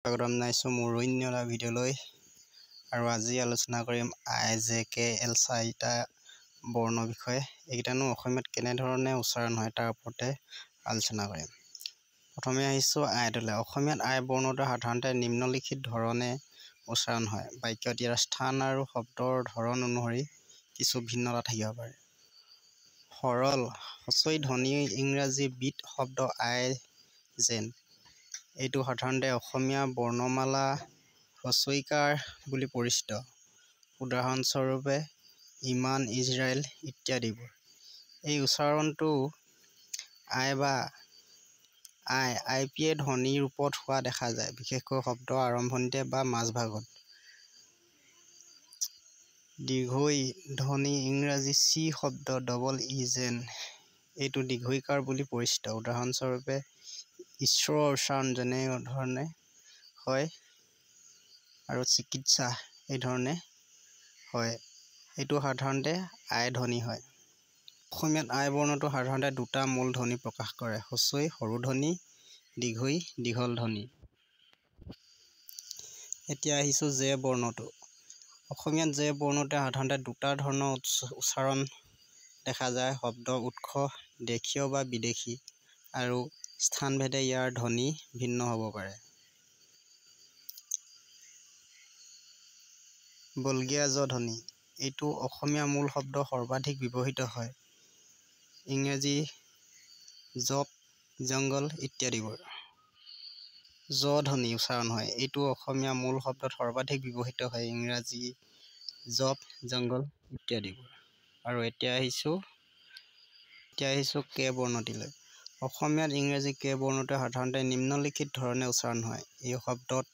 স্বাগতম জনাইছো মোৰ অন্য এটা ভিডিঅ'লৈ আৰু আজি আলোচনা কৰিম IJKL চাৰিটা বৰ্ণৰ বিষয়ে। এইকেইটানো অসমীয়াত কেনেধৰণে উচ্চাৰণ হয় তাৰ ওপৰতে আলোচনা কৰিম। প্ৰথমে আহিছো আইটোলে। অসমীয়াত আই বৰ্ণটো সাধাৰণতে নিম্নলিখিত ধৰণে উচ্চাৰণ হয়। বাক্যত ইয়াৰ স্থান আৰু শব্দৰ ধৰণ অনুসৰি কিছু ভিন্নতা থাকিব পাৰে। সৰল হচৈ ধ্বনি ইংৰাজী বিট শব্দ আই যেন এইটো সাধাৰণতে অসমীয়া বৰ্ণমালা হচৈকাৰ বুলি পৰিচিত। উদাহৰণস্বৰূপে ইমান, ইজৰাইল ইত্যাদিবোৰ। এই উচ্চাৰণটো আই বা আইপিএ ধ্বনিৰ ৰূপত হোৱা দেখা যায়, বিশেষকৈ শব্দৰ আৰম্ভণিতে বা মাজভাগত। দীৰ্ঘৈ ধ্বনি ইংৰাজী চি শব্দ ডবল ই যেন এইটো দীৰ্ঘইকাৰ বুলি পৰিচিত। উদাহৰণস্বৰূপে ঈশ্বৰৰ উচ্চাৰণ যেনে ধৰণে হয় আৰু চিকিৎসা এই ধৰণে হয়। এইটো সাধাৰণতে আই ধ্বনি হয়। অসমীয়াত আই বৰ্ণটো সাধাৰণতে দুটা মূল ধ্বনি প্ৰকাশ কৰে: হচৈ সৰু ধ্বনি, দীৰ্ঘৈ দীঘল ধ্বনি। এতিয়া আহিছো জে বৰ্ণটো। অসমীয়াত জে বৰ্ণটোৱে সাধাৰণতে দুটা ধৰণৰ উচ্চাৰণ দেখা যায়: শব্দৰ উৎস দেশীয় বা বিদেশী আৰু স্থানভেদে ইয়াৰ ধ্বনি ভিন্ন হ'ব পাৰে। বল্গীয়া জ ধ্বনি এইটো অসমীয়া মূল শব্দ সৰ্বাধিক ব্যৱহৃত হয়। ইংৰাজী জব, জংগল ইত্যাদিবোৰ। জ ধ্বনি উচ্চাৰণ হয়। এইটো অসমীয়া মূল শব্দত সৰ্বাধিক ব্যৱহৃত হয়। ইংৰাজী জব, জংগল ইত্যাদিবোৰ। আৰু এতিয়া আহিছো কে বৰ্ণটিলৈ। অসমীয়াত ইংৰাজী কে বৰ্ণটোৱে সাধাৰণতে নিম্নলিখিত ধৰণে উচ্চাৰণ হয়। এই শব্দত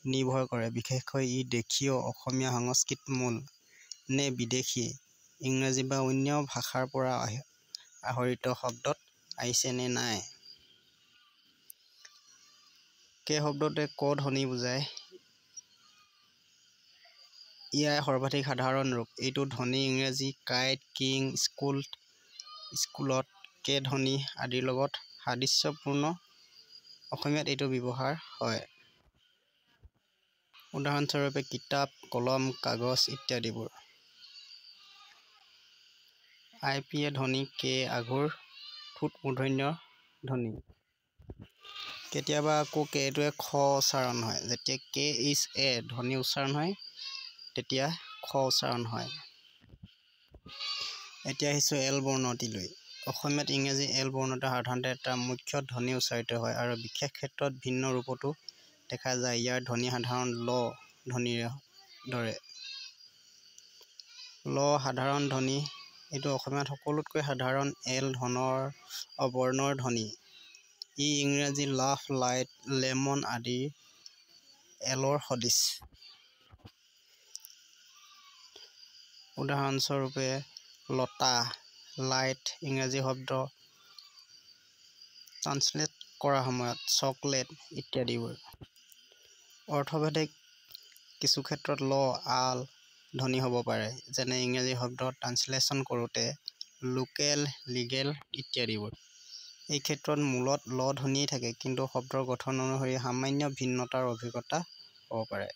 নিৰ্ভৰ কৰে বিশেষকৈ ই দেশীয় অসমীয়া সংস্কৃত মূল নে বিদেশী ইংৰাজী বা অন্য ভাষাৰ পৰা আহৰিত শব্দত আহিছে নে নাই। কে শব্দটোৱে ক ধ্বনি বুজায়। ইয়াৰ সৰ্বাধিক সাধাৰণ ৰূপ। এইটো ধ্বনি ইংৰাজী কাইট, কিং, স্কুলত, কে ধ্বনি আদিৰ লগত সাদৃশ্যপূৰ্ণ। অসমীয়াত এইটো ব্যৱহাৰ হয়। উদাহৰণস্বৰূপে কিতাপ, কলম, কাগজ ইত্যাদিবোৰ। আইপিএ ধ্বনি কে আঘোৰ ঠোঁট মূৰ্ধন্য ধ্বনি। কেতিয়াবা আকৌ কেটোৱে খ উচ্চাৰণ হয়। যেতিয়া কে এইচ এ ধ্বনি উচ্চাৰণ হয় তেতিয়া খ উচ্চাৰণ হয়। এতিয়া আহিছো এল বৰ্ণটিলৈ। অসমীয়াত ইংৰাজী এল বৰ্ণটো সাধাৰণতে এটা মুখ্য ধ্বনি উচ্চাৰিত হয় আৰু বিশেষ ক্ষেত্ৰত ভিন্ন ৰূপতো দেখা যায়। ইয়াৰ ধ্বনি সাধাৰণ ল ধ্বনিৰ দৰে। ল সাধাৰণ ধ্বনি এইটো অসমীয়াত সকলোতকৈ সাধাৰণ এল বৰ্ণৰ ধ্বনি। ই ইংৰাজী লাভ, লাইট, লেমন আদিৰ এলৰ সদৃশ। উদাহৰণস্বৰূপে লতা, লাইট ইংৰাজী শব্দ ট্ৰান্সলেট কৰাৰ সময়ত চকলেট ইত্যাদিবোৰ। অৰ্থভেদে কিছু ক্ষেত্ৰত ল, আল ধ্বনি হ'ব পাৰে, যেনে ইংৰাজী শব্দ ট্ৰান্সলেশ্যন কৰোঁতে লোকেল, লিগেল ইত্যাদিবোৰ। এই ক্ষেত্ৰত মূলত ল ধ্বনিয়েই থাকে, কিন্তু শব্দৰ গঠন অনুসৰি সামান্য ভিন্নতাৰ অভিজ্ঞতা হ'ব পাৰে।